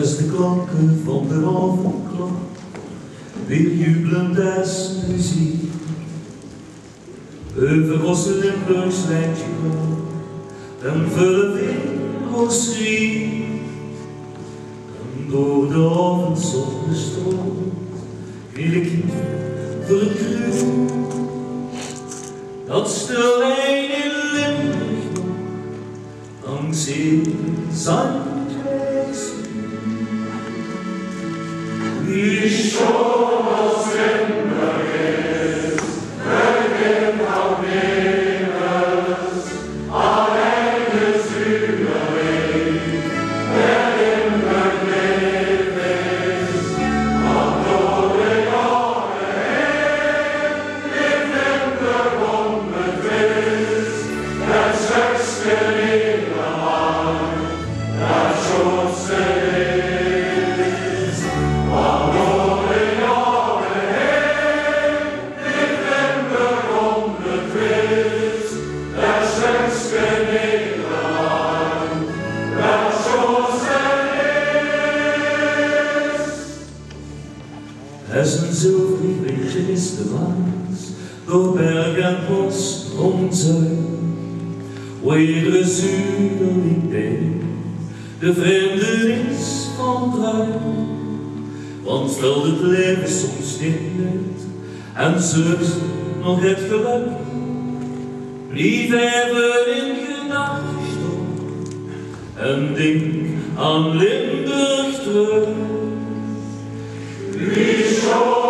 Als de klanken van de avondklok weer jubelend als muziek over ons Limburgs lijntje komt, dan vullen we ons riet. En door de avond zonder stroom wil ik voor het groen dat stil een in Limburg nog langs in Zandwijs. Wie schon aus Limburg ist, vergibt auch Meeres, alleine Süderin, der Limburg lebt ist, und durch die Jahre her, lebt Limburg unbewusst, der schönste Niederland, der schönste Es een zilverig lichtje is de waas, door berg en bos om zuid, waar iedere zuiderlijk deel de vreemde is van druin. Want vult het leven soms niet uit, en zoekt nog het geluk, blijf even in gedachten staan, en denk aan Limburg terug. Wie schon